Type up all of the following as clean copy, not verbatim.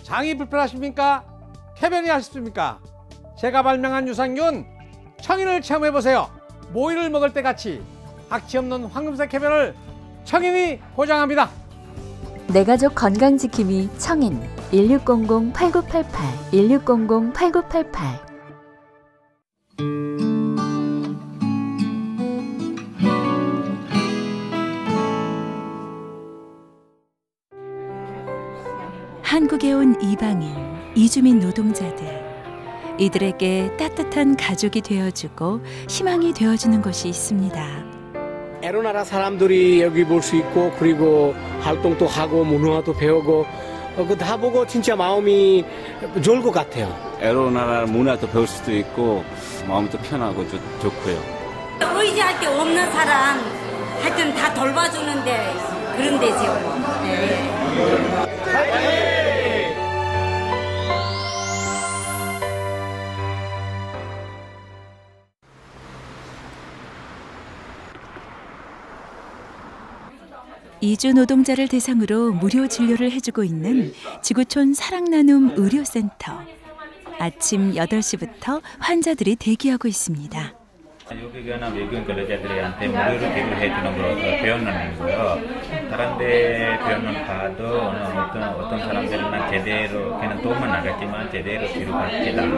장이 불편하십니까? 쾌변이 하십니까? 제가 발명한 유산균 청인을 체험해보세요. 모이를 먹을 때 같이 악취 없는 황금색 쾌변을 청인이 보장합니다. 내 가족 건강지킴이 청인 1600-8988 1600-8988. 한국에 온 이방인, 이주민 노동자들. 이들에게 따뜻한 가족이 되어주고 희망이 되어주는 곳이 있습니다. 에로나라 사람들이 여기 볼 수 있고 그리고 활동도 하고 문화도 배우고 그 다 보고 진짜 마음이 좋을 것 같아요. 에로나라 문화도 배울 수도 있고 마음도 편하고 좋고요. 의지할 게 없는 사람 하여튼 다 돌봐주는데 그런 데죠. 네. 이주 노동자를 대상으로 무료 진료를 해주고 있는 지구촌 사랑나눔 의료센터. 아침 8시부터 환자들이 대기하고 있습니다. 여기는 외국인 근로자들한테 무료로 치료해 주는 거 배우는 거고요. 다른 데 배우는 봐도 어떤 사람들은 제대로 그냥 도움은 나겠지만 제대로 치료받지도 않고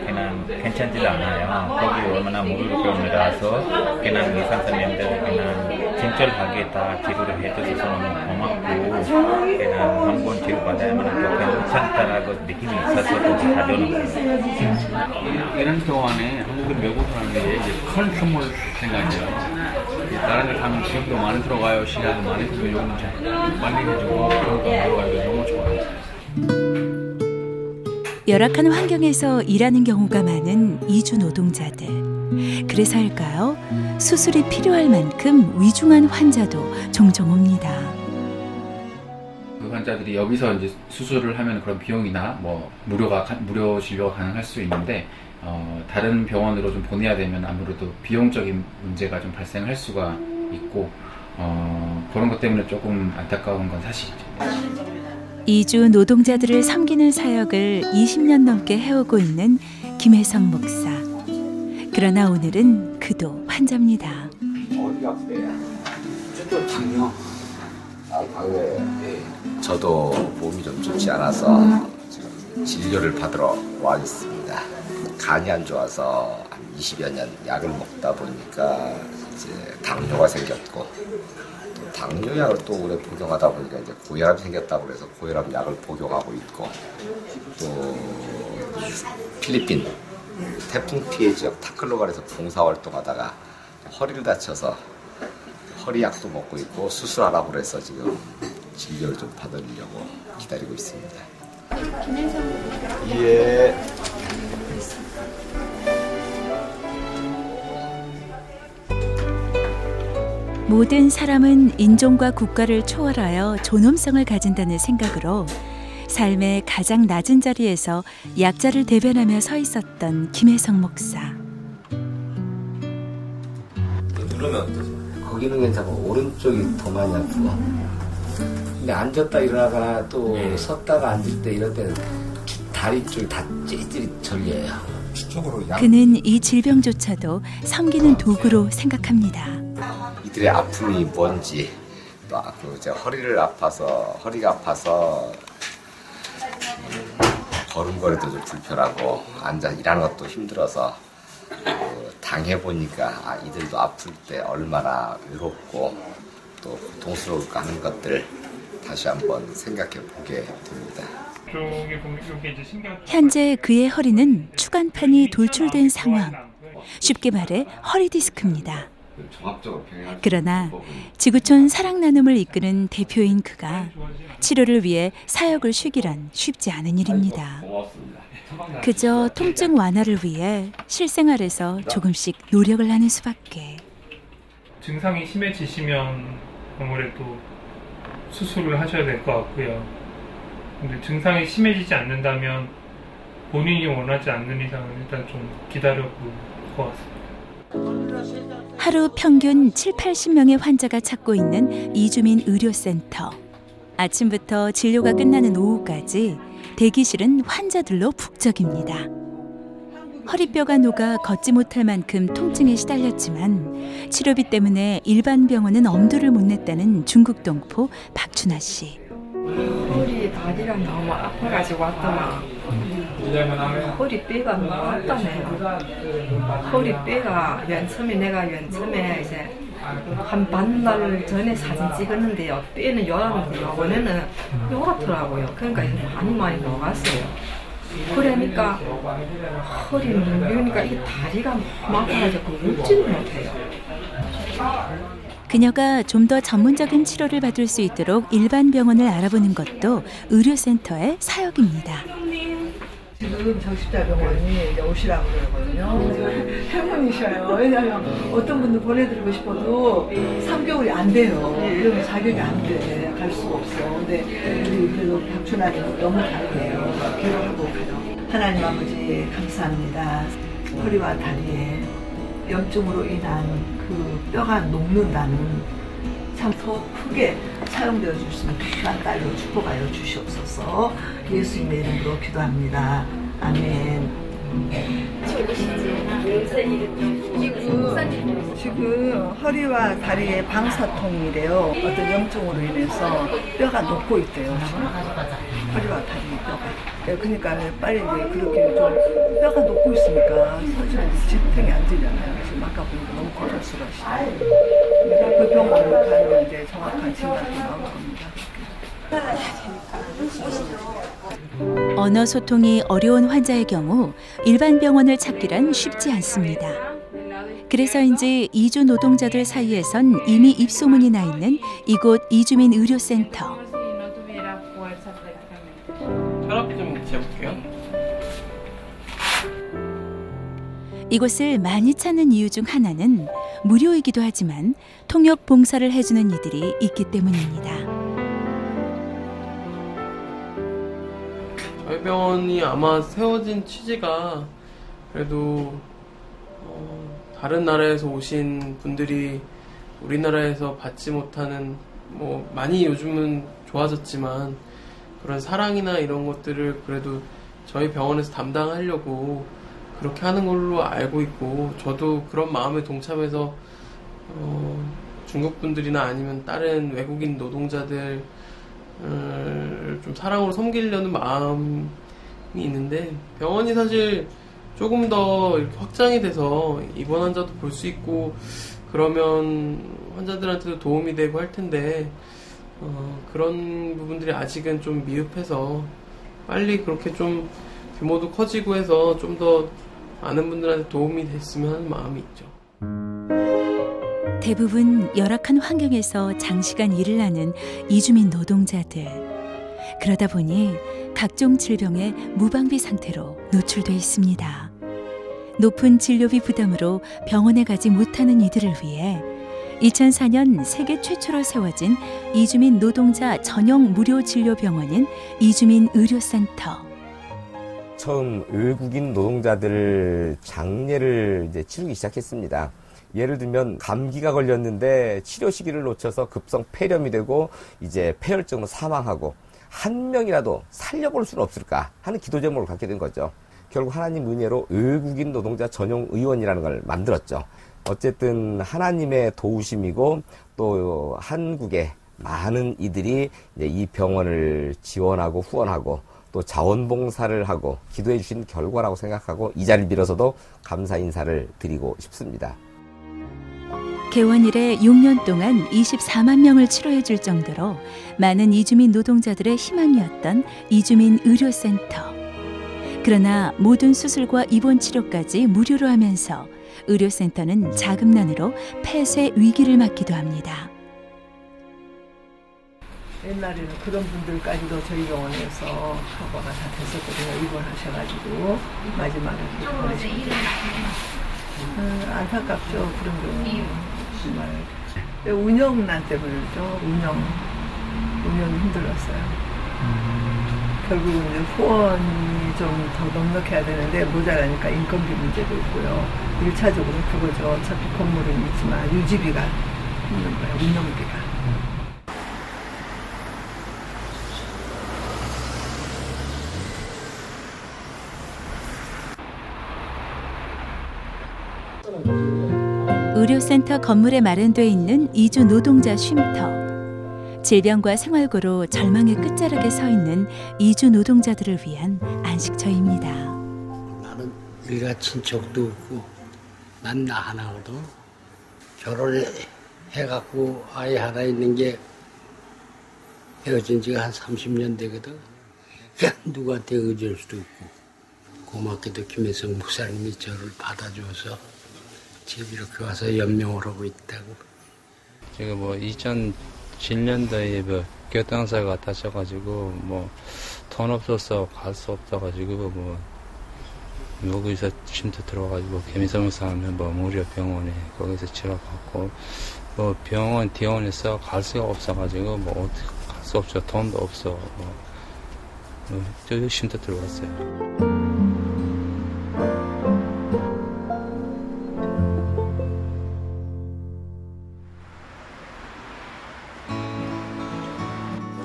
그냥 괜찮지도 않아요. 거기 얼마나 무료로 배우느라서 그냥 의사 선생님들 그냥 친절하게 다 치료를 해줘서 너무 고맙고 그냥 한번 치료받아야만 또 괜찮다라고 느낌이 있어서 또 가져오는 거예요. 이런 동안에 한국인 외국 사람들이 이제 큰 선물 생각해요. 다른 데 가면 지금도 많이 들어가요. 시간도 많이 들고 요금도 빨리 해주고 그런 거 들어가요. 너무 좋아요. 열악한 환경에서 일하는 경우가 많은 이주 노동자들. 그래서일까요? 수술이 필요할 만큼 위중한 환자도 종종 옵니다. 그 환자들이 여기서 이제 수술을 하면 그런 비용이나 뭐 무료 진료가 가능할 수 있는데 다른 병원으로 좀 보내야 되면 아무래도 비용적인 문제가 좀 발생할 수가 있고 그런 것 때문에 조금 안타까운 건 사실이죠. 이주 노동자들을 섬기는 사역을 20년 넘게 해오고 있는 김혜성 목사. 그러나 오늘은 그도 환자입니다. 어디가 아프대요? 저도 당뇨. 당뇨예요. 네. 저도 몸이 좀 좋지 않아서 지금 진료를 받으러 와 있습니다. 간이 안 좋아서 한 20여 년 약을 먹다 보니까 이제 당뇨가 생겼고 또 당뇨약을 또 오래 복용하다 보니까 이제 고혈압이 생겼다고 그래서 고혈압 약을 복용하고 있고 또 필리핀 태풍 피해 지역 타클로발에서 봉사활동하다가 허리를 다쳐서 허리약도 먹고 있고 수술하라고 그래서 지금 진료를 좀 받으려고 기다리고 있습니다. 예. 모든 사람은 인종과 국가를 초월하여 존엄성을 가진다는 생각으로 삶의 가장 낮은 자리에서 약자를 대변하며 서 있었던 김혜성 목사. 누르면 어떠세요? 거기는 괜찮고 오른쪽이 더 많이 아프고 근데 앉았다 일어나거나 또 섰다가 앉을 때 이럴 때는 다리 쪽이 다 찌릿찌릿 절려요. 그는 이 질병조차도 섬기는 도구로 생각합니다. 이들의 아픔이 뭔지 또 제가 허리가 아파서 걸음걸이도 좀 불편하고 앉아 일하는 것도 힘들어서 당해보니까 이들도 아플 때 얼마나 외롭고 또 고통스러울까 하는 것들 다시 한번 생각해 보게 됩니다. 현재 그의 허리는 추간판이 돌출된 상황. 쉽게 말해 허리 디스크입니다. 그러나 지구촌 사랑나눔을 이끄는 대표인 그가 치료를 위해 사역을 쉬기란 쉽지 않은 일입니다. 그저 통증 완화를 위해 실생활에서 조금씩 노력을 하는 수밖에. 증상이 심해지시면 아무래도 수술을 하셔야 될 것 같고요. 근데 증상이 심해지지 않는다면 본인이 원하지 않는 이상은 일단 좀 기다려볼 것 같습니다. 하루 평균 7, 80명의 환자가 찾고 있는 이주민 의료센터. 아침부터 진료가 끝나는 오후까지 대기실은 환자들로 북적입니다. 허리뼈가 녹아 걷지 못할 만큼 통증에 시달렸지만 치료비 때문에 일반 병원은 엄두를 못 냈다는 중국 동포 박춘아 씨. 허리 다리랑 너무 아파가지고 왔더만 허리뼈가 너무 아프다네요. 허리뼈가 내가 처음에 이제 한 반날 전에 사진 찍었는데요. 뼈는 요란데 요번에는 요렇더라고요. 그러니까 많이 녹았어요. 그러니까 허리는 그러니까 이 다리가 너무 아파가지고 눕지를 못해요. 그녀가 좀 더 전문적인 치료를 받을 수 있도록 일반 병원을 알아보는 것도 의료센터의 사역입니다. 지금 정신자병원이 이제 오시라고 그러거든요. 행운이셔요. 왜냐하면 어떤 분들 보내드리고 싶어도 3개월이 안 돼요. 이러면 자격이 안 돼. 갈 수가 없어. 근데 우리 그래도 박춘아님 너무 잘해요. 기도하고 가요. 하나님 아버지 감사합니다. 허리와 다리에 염증으로 인한 그 뼈가 녹는다는 참 더 크게 사용되어 줄 수 있는 귀한 딸로 축복하여 주시옵소서. 예수님의 이름으로 기도합니다. 아멘. 지금 허리와 다리에 방사통이래요. 어떤 염증으로 인해서 뼈가 녹고 있대요. 허리와 다리 뼈가. 그러니까 빨리 이제 그렇게 좀 뼈가 녹고 있으니까 사실 지탱이 안 되잖아요. 지금 아까 보니까 너무 고통스러우시네요. 그 병원을 가면 이제 정확한 진단이 나올 겁니다. 언어 소통이 어려운 환자의 경우 일반 병원을 찾기란 쉽지 않습니다. 그래서인지 이주 노동자들 사이에선 이미 입소문이 나 있는 이곳 이주민 의료센터. 혈압 좀 재볼게요. 이곳을 많이 찾는 이유 중 하나는 무료이기도 하지만 통역 봉사를 해주는 이들이 있기 때문입니다. 저희 병원이 아마 세워진 취지가 그래도 다른 나라에서 오신 분들이 우리나라에서 받지 못하는 뭐 많이 요즘은 좋아졌지만 그런 사랑이나 이런 것들을 그래도 저희 병원에서 담당하려고 그렇게 하는 걸로 알고 있고 저도 그런 마음에 동참해서 중국 분들이나 아니면 다른 외국인 노동자들 좀 사랑으로 섬기려는 마음이 있는데 병원이 사실 조금 더 이렇게 확장이 돼서 입원 환자도 볼 수 있고 그러면 환자들한테도 도움이 되고 할 텐데 그런 부분들이 아직은 좀 미흡해서 빨리 그렇게 좀 규모도 커지고 해서 좀 더 많은 분들한테 도움이 됐으면 하는 마음이 있죠. 대부분 열악한 환경에서 장시간 일을 하는 이주민 노동자들. 그러다 보니 각종 질병에 무방비 상태로 노출돼 있습니다. 높은 진료비 부담으로 병원에 가지 못하는 이들을 위해 2004년 세계 최초로 세워진 이주민 노동자 전용 무료 진료 병원인 이주민 의료센터. 처음 외국인 노동자들 장례를 이제 치르기 시작했습니다. 예를 들면 감기가 걸렸는데 치료 시기를 놓쳐서 급성 폐렴이 되고 이제 폐혈증으로 사망하고 한 명이라도 살려볼 수는 없을까 하는 기도 제목을 갖게 된 거죠. 결국 하나님 은혜로 외국인 노동자 전용 의원이라는 걸 만들었죠. 어쨌든 하나님의 도우심이고 또 한국의 많은 이들이 이제 이 병원을 지원하고 후원하고 또 자원봉사를 하고 기도해 주신 결과라고 생각하고 이 자리를 빌어서도 감사 인사를 드리고 싶습니다. 개원 이래 6년 동안 24만 명을 치료해 줄 정도로 많은 이주민 노동자들의 희망이었던 이주민 의료센터. 그러나 모든 수술과 입원 치료까지 무료로 하면서 의료센터는 자금난으로 폐쇄 위기를 맞기도 합니다. 옛날에는 그런 분들까지도 저희 병원에서 커버가 다 됐었거든요. 입원하셔가지고 마지막에 보내셨거든요. 안타깝죠. 그런 경우 정말 운영난 때문이죠. 운영이 힘들었어요. 결국은 이제 후원이 좀 더 넉넉해야 되는데 모자라니까 인건비 문제도 있고요. 1차적으로 그거죠. 어차피 건물은 있지만 유지비가 있는 거예요. 운영비가. 의료센터 건물에 마련돼 있는 이주 노동자 쉼터. 질병과 생활고로 절망의 끝자락에 서 있는 이주 노동자들을 위한 안식처입니다. 나는 일가 친척도 없고 난 나 하나거든. 결혼해갖고 아이 하나 있는 게 헤어진 지가 한 30년 되거든. 누구한테 의지할 수도 없고 고맙게도 김혜성 목사님이 저를 받아줘서 지금 이렇게 와서 연명을 하고 있다고. 제가 2007년도에 교통사고가 다쳐가지고 돈 없어서 갈 수 없어가지고 여기서 쉼터 들어가지고 김혜성 목사님 무료 병원에 거기서 치료받고 병원 퇴원해서 갈 수가 없어가지고 어떻게 갈 수 없죠. 돈도 없어. 저기 쉼터 들어갔어요.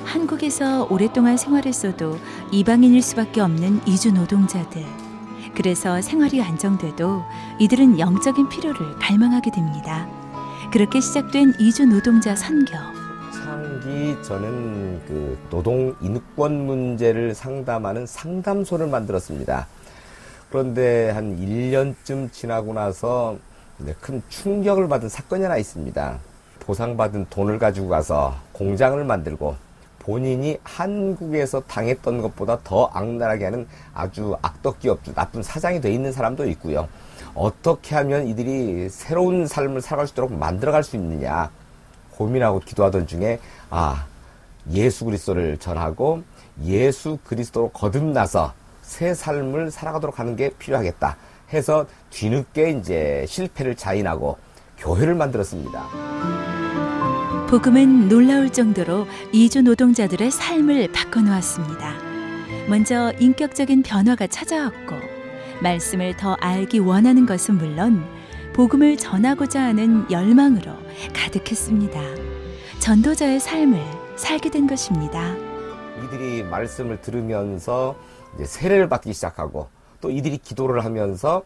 한국에서 오랫동안 생활했어도 이방인일 수밖에 없는 이주 노동자들. 그래서 생활이 안정돼도 이들은 영적인 필요를 갈망하게 됩니다. 그렇게 시작된 이주 노동자 선교. 창기 저는 그 노동 인권 문제를 상담하는 상담소를 만들었습니다. 그런데 한 1년쯤 지나고 나서 큰 충격을 받은 사건이 하나 있습니다. 보상받은 돈을 가지고 가서 공장을 만들고 본인이 한국에서 당했던 것보다 더 악랄하게 하는 아주 악덕기업, 나쁜 사장이 돼 있는 사람도 있고요. 어떻게 하면 이들이 새로운 삶을 살아갈 수 있도록 만들어갈 수 있느냐 고민하고 기도하던 중에 예수 그리스도를 전하고 예수 그리스도로 거듭나서 새 삶을 살아가도록 하는 게 필요하겠다 해서 뒤늦게 이제 실패를 자인하고 교회를 만들었습니다. 복음은 놀라울 정도로 이주 노동자들의 삶을 바꿔놓았습니다. 먼저 인격적인 변화가 찾아왔고 말씀을 더 알기 원하는 것은 물론 복음을 전하고자 하는 열망으로 가득했습니다. 전도자의 삶을 살게 된 것입니다. 이들이 말씀을 들으면서 이제 세례를 받기 시작하고 또 이들이 기도를 하면서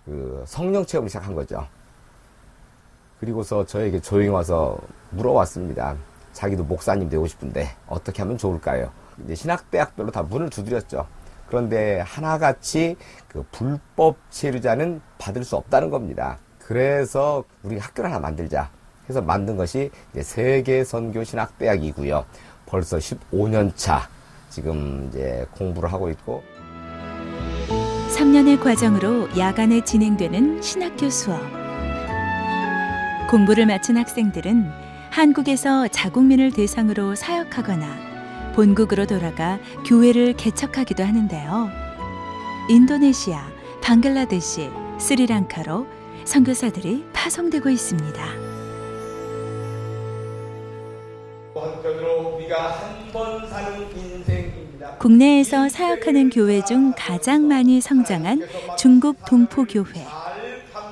그 성령 체험을 시작한 거죠. 그리고서 저에게 조용히 와서 물어왔습니다. 자기도 목사님 되고 싶은데 어떻게 하면 좋을까요? 이제 신학대학별로 다 문을 두드렸죠. 그런데 하나같이 그 불법 체류자는 받을 수 없다는 겁니다. 그래서 우리가 학교를 하나 만들자 해서 만든 것이 이제 세계선교신학대학이고요. 벌써 15년 차 지금 이제 공부를 하고 있고 3년의 과정으로 야간에 진행되는 신학교 수업. 공부를 마친 학생들은 한국에서 자국민을 대상으로 사역하거나 본국으로 돌아가 교회를 개척하기도 하는데요. 인도네시아, 방글라데시, 스리랑카로 선교사들이 파송되고 있습니다. 한편으로 우리가 한 번 사는 인생입니다. 국내에서 사역하는 교회 중 가장 많이 성장한 중국 동포교회.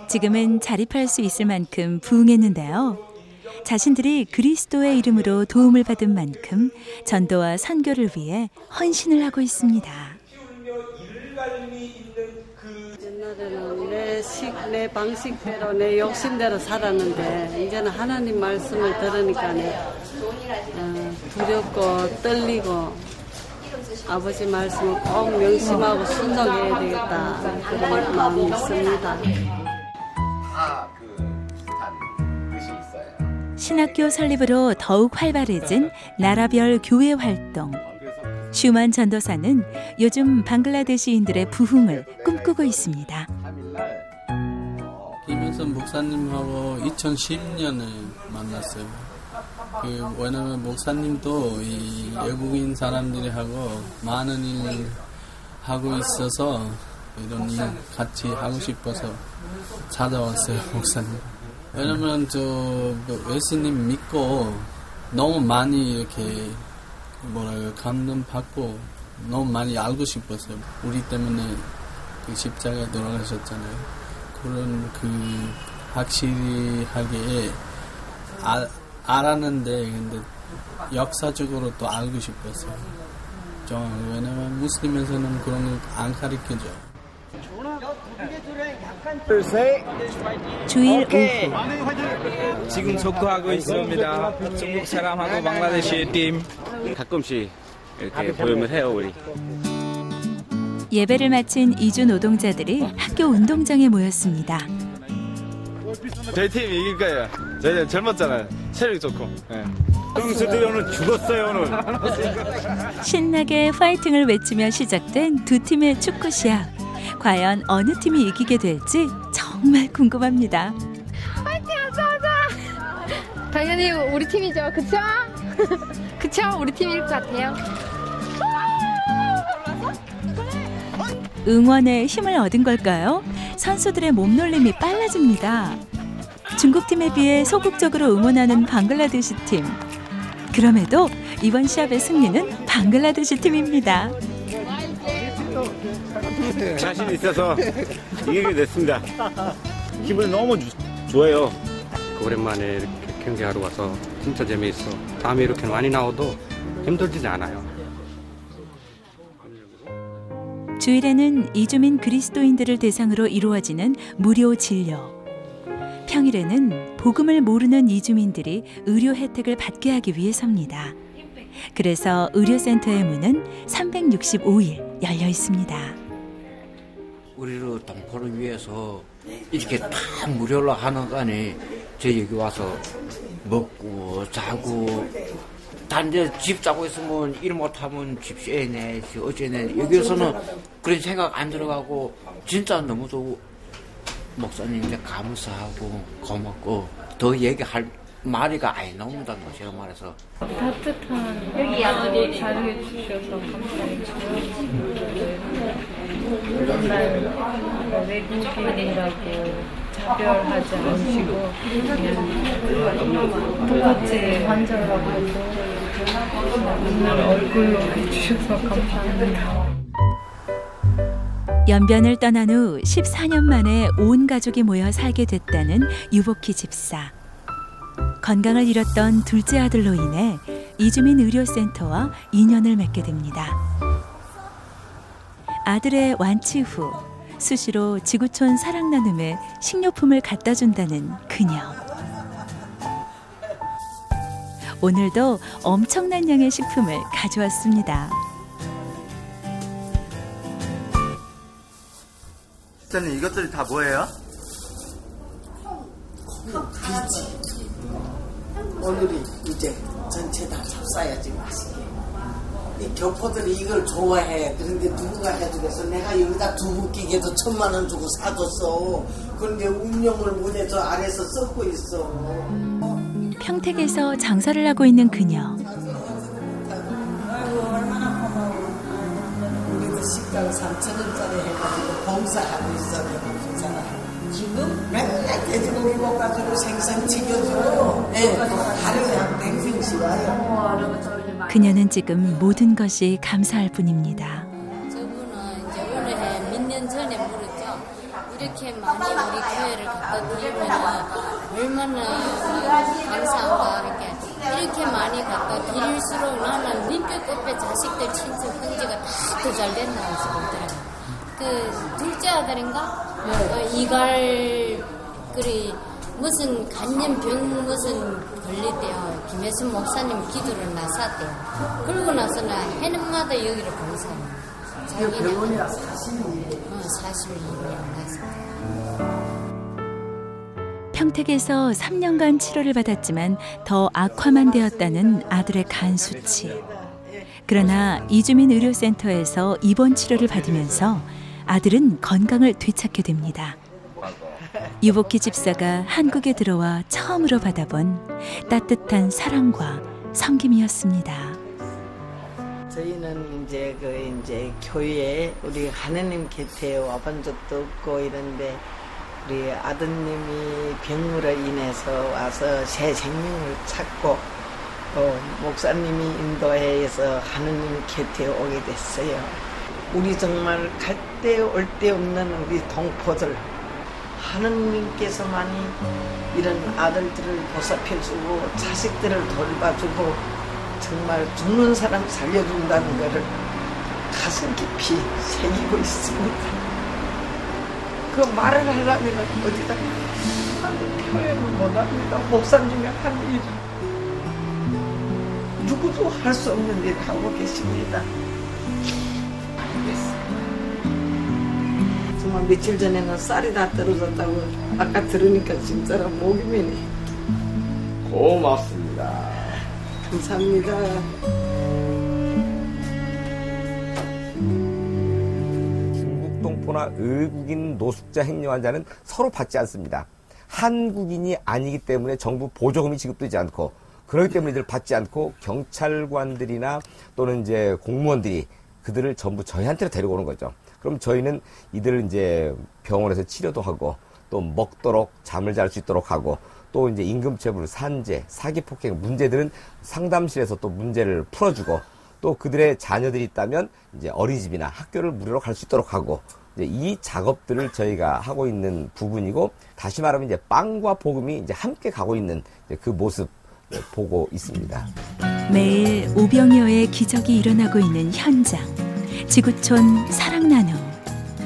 지금은 자립할 수 있을 만큼 부흥했는데요. 자신들이 그리스도의 이름으로 도움을 받은 만큼 전도와 선교를 위해 헌신을 하고 있습니다. 옛날에는 내 방식대로 내 욕심대로 살았는데 이제는 하나님 말씀을 들으니까 두렵고 떨리고 아버지 말씀을 꼭 명심하고 순종해야 되겠다 그런 마음이 있습니다. 신학교 설립으로 더욱 활발해진 나라별 교회 활동. 슈만 전도사는 요즘 방글라데시인들의 부흥을 꿈꾸고 있습니다. 김현선 목사님하고 2010년에 만났어요. 왜냐면 목사님도 이 외국인 사람들이 하고 많은 일 하고 있어서 이런 일 같이 하고 싶어서 찾아왔어요, 목사님. 왜냐면 예수님 믿고 너무 많이 이렇게 감동받고 너무 많이 알고 싶었어요. 우리 때문에 그 십자가에 돌아가셨잖아요. 그런 확실히 하게 알았는데 근데 역사적으로 또 알고 싶었어요. 왜냐면 무슬림에서는 그런 걸 안 가르쳐줘요. 둘, 셋. 주일 오후 지금 속도하고 있습니다. 중국 사람하고 방글라데시 팀. 가끔씩 이렇게 모임을 해요, 우리. 예배를 마친 이주 노동자들이 학교 운동장에 모였습니다. 저희 팀 이길 거예요. 저희는 젊었잖아요. 체력이 좋고. 형수들이 오늘 죽었어요, 오늘. 신나게 파이팅을 외치며 시작된 두 팀의 축구 시합. 과연 어느 팀이 이기게 될지 정말 궁금합니다. 파이팅 하자. 당연히 우리 팀이죠. 그쵸? 그쵸? 우리 팀일 것 같아요. 응원에 힘을 얻은 걸까요? 선수들의 몸놀림이 빨라집니다. 중국팀에 비해 소극적으로 응원하는 방글라데시 팀. 그럼에도 이번 시합의 승리는 방글라데시 팀입니다. 자신 있어서 이기게 됐습니다. 기분이 너무 좋아요. 오랜만에 이렇게 경기하러 와서 진짜 재미있어. 다음에 이렇게 많이 나와도 힘들지 않아요. 주일에는 이주민 그리스도인들을 대상으로 이루어지는 무료 진료. 평일에는 복음을 모르는 이주민들이 의료 혜택을 받게 하기 위해서입니다. 그래서 의료센터의 문은 365일 열려 있습니다. 우리를 동포를 위해서 이렇게 다 무료로 하는가니 저 여기 와서 먹고 자고 단 이제 집 자고 있으면 일 못하면 집 쉐네 어쩌네 여기서는 그런 생각 안 들어가고 진짜 너무도 목사님한테 감사하고 고맙고 더 얘기할 말이가 안 나온다 제가 말해서 따뜻한 여기 아들이 잘해 주셔서 감사해요. 맨날 외국인이라고 차별하지 않으시고 그냥 똑같이 환자라고 해도 맨날 얼굴로 해주셔서 감사합니다. 연변을 떠난 후 14년 만에 온 가족이 모여 살게 됐다는 유복희 집사. 건강을 잃었던 둘째 아들로 인해 이주민 의료센터와 인연을 맺게 됩니다. 아들의 완치 후 수시로 지구촌 사랑나눔에 식료품을 갖다 준다는 그녀. 오늘도 엄청난 양의 식품을 가져왔습니다. 저는 이것들이 다 뭐예요? 비지. 오늘이 이제 전체 다 잡숴야지 맛있게. 이 교포들이 이걸 좋아해. 그런데 누구가 해주겠어? 내가 여기다 두부 끼게도 1,000만 원 주고 사줬어. 그런데 운영을 못해 저 아래서 썩고 있어. 평택에서 장사를 하고 있는 그녀. 우리도 식당 3,000원짜리 해가지고 봉사하고 있어. 내가 봉사를. 지금? 맨날 돼지고기 볶아주고 생선 튀겨주고 하루에 한 100명씩 와요. 그녀는 지금 모든 것이 감사할 뿐입니다. 저분은 이제 올해 몇 년 전에 물었죠. 이렇게 많이 우리 교회를 갖다 드리면 얼마나 감사한가 이렇게 많이 갖다 드릴수록 나는 밑에 끝에 자식들 친척 형제가 다 더 잘 된다고 그러더라고요. 그 둘째 아들인가? 이갈 그리 무슨 간염병 무슨 걸릴 때요. 김혜순 목사님 기도를 나섰대요. 그러고 나서는 해는마다 여기를 봉사해요. 자기는 병원에 와서 40년. 40년 나섰대요. 평택에서 3년간 치료를 받았지만 더 악화만 되었다는 아들의 간 수치. 그러나 이주민 의료센터에서 입원 치료를 받으면서 아들은 건강을 되찾게 됩니다. 유복희 집사가 한국에 들어와 처음으로 받아본 따뜻한 사랑과 섬김이었습니다. 저희는 이제 교회에 우리 하느님 곁에 와본 적도 없고 이런데 우리 아드님이 병으로 인해서 와서 새 생명을 찾고 또 목사님이 인도해서 하느님 곁에 오게 됐어요. 우리 정말 갈 데 올 데 없는 우리 동포들 하느님께서만이 이런 아들들을 보살펴주고 자식들을 돌봐주고 정말 죽는 사람 살려준다는 것을 가슴 깊이 새기고 있습니다. 그 말을 하려면 어디다 표현을 못합니다. 목사님 중에 한 일. 누구도 할 수 없는 일을 하고 계십니다. 정말 며칠 전에는 쌀이 다 떨어졌다고 아까 들으니까 진짜로 목이 메네. 고맙습니다. 감사합니다. 동포나 외국인 노숙자 행령 환자는 서로 받지 않습니다. 한국인이 아니기 때문에 정부 보조금이 지급되지 않고, 그렇기 때문에 이들 받지 않고 경찰관들이나 또는 이제 공무원들이 그들을 전부 저희한테로 데리고 오는 거죠. 그럼 저희는 이들을 이제 병원에서 치료도 하고 또 먹도록 잠을 잘 수 있도록 하고 또 이제 임금체불, 산재, 사기폭행 문제들은 상담실에서 또 문제를 풀어주고 또 그들의 자녀들이 있다면 이제 어린이집이나 학교를 무료로 갈 수 있도록 하고 이제 이 작업들을 저희가 하고 있는 부분이고, 다시 말하면 이제 빵과 복음이 이제 함께 가고 있는 그 모습 보고 있습니다. 매일 500여의 기적이 일어나고 있는 현장. 지구촌 사랑나눔.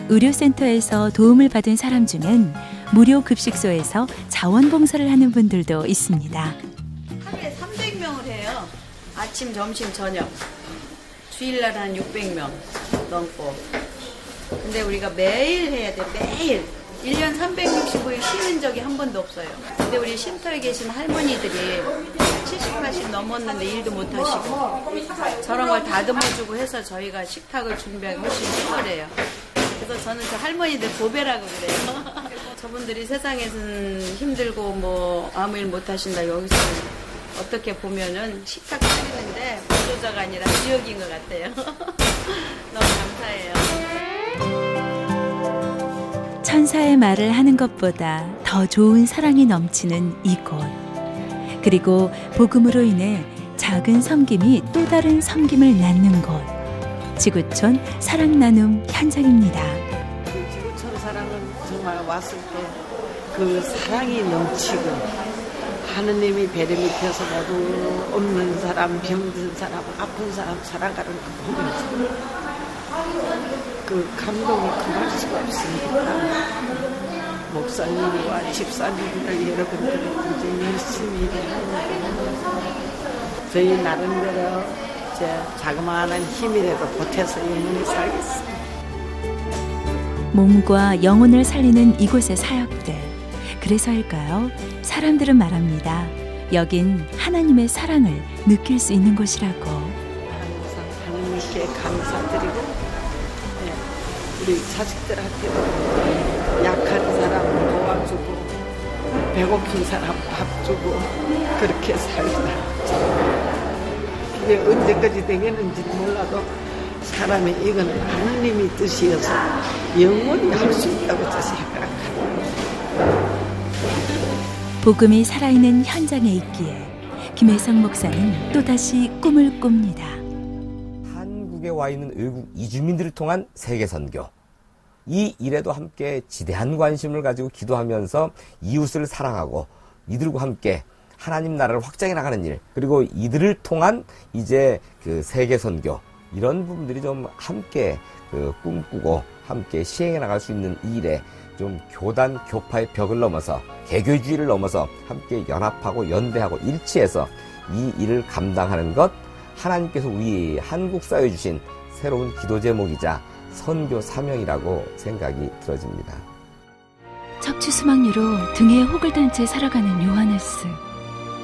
의료센터에서 도움을 받은 사람 중엔 무료 급식소에서 자원봉사를 하는 분들도 있습니다. 하루에 300명을 해요. 아침, 점심, 저녁. 주일날 한 600명 넘고. 근데 우리가 매일 해야 돼, 매일. 1년 365일 쉬는 적이 한 번도 없어요. 근데 우리 쉼터에 계신 할머니들이 70, 80 넘었는데 일도 못 하시고 저런 걸 다듬어주고 해서 저희가 식탁을 준비하기 훨씬 수월해요. 그래서 저는 저 할머니들 보배라고 그래요. 저분들이 세상에서는 힘들고 뭐 아무 일 못 하신다. 여기서 어떻게 보면은 식탁 차리는데 보조자가 아니라 지역인 것 같아요. 너무 감사해요. 천사의 말을 하는 것보다 더 좋은 사랑이 넘치는 이곳. 그리고 복음으로 인해 작은 섬김이 또 다른 섬김을 낳는 곳. 지구촌 사랑나눔 현장입니다. 지구촌 사랑은 정말 왔을 때 그 사랑이 넘치고 하느님이 배를 입혀서 모두 없는 사람, 병든 사람, 아픈 사람 살아가는 그 보면서 그 감동이 금할 수가 없습니다. 목사님과 집사님들 여러분들이 이제 열심히 일하는데 저희 나름대로 이제 자그마한 힘이라도 보태서 영원히 살겠습니다. 몸과 영혼을 살리는 이곳의 사역들. 그래서일까요? 사람들은 말합니다. 여긴 하나님의 사랑을 느낄 수 있는 곳이라고. 항상 하나님께 감사드리고 우리 자식들한테도 약한 사람 도와주고 배고픈 사람 밥 주고 그렇게 살다. 그게 언제까지 되겠는지 몰라도 사람의 이거는 하느님이 뜻이어서 영원히 할 수 있다고 저 생각합니다. 복음이 살아있는 현장에 있기에 김혜성 목사는 또다시 꿈을 꿉니다. 한국에 와 있는 외국 이주민들을 통한 세계 선교. 이 일에도 함께 지대한 관심을 가지고 기도하면서 이웃을 사랑하고 이들과 함께 하나님 나라를 확장해 나가는 일, 그리고 이들을 통한 이제 그 세계 선교, 이런 부분들이 좀 함께 꿈꾸고 함께 시행해 나갈 수 있는 이 일에 좀 교단 교파의 벽을 넘어서 개교주의를 넘어서 함께 연합하고 연대하고 일치해서 이 일을 감당하는 것, 하나님께서 우리 한국 사회에 주신 새로운 기도 제목이자 선교 사명이라고 생각이 들어집니다. 척추 수막류로 등에 혹을 단 채 살아가는 요하네스.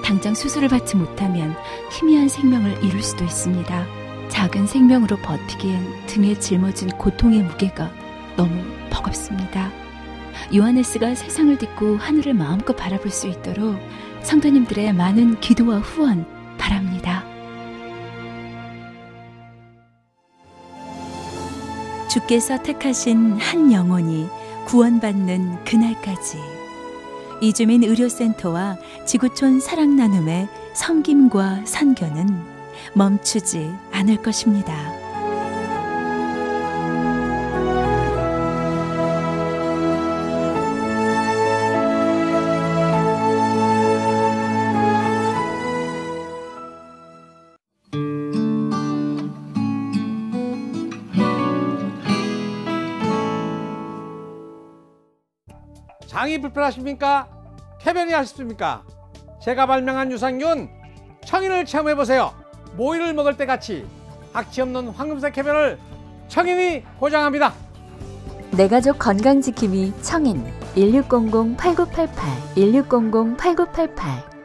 당장 수술을 받지 못하면 희미한 생명을 잃을 수도 있습니다. 작은 생명으로 버티기엔 등에 짊어진 고통의 무게가 너무 버겁습니다. 요하네스가 세상을 딛고 하늘을 마음껏 바라볼 수 있도록 성도님들의 많은 기도와 후원 바랍니다. 주께서 택하신 한 영혼이 구원받는 그날까지 이주민 의료센터와 지구촌 사랑나눔의 섬김과 선교는 멈추지 않을 것입니다. 장이 불편하십니까? 쾌변이 하십니까? 제가 발명한 유산균 청인을 체험해보세요. 모이를 먹을 때 같이 악취 없는 황금색 쾌변을 청인이 보장합니다. 내 가족 건강지킴이 청인 1600-8988 1600-8988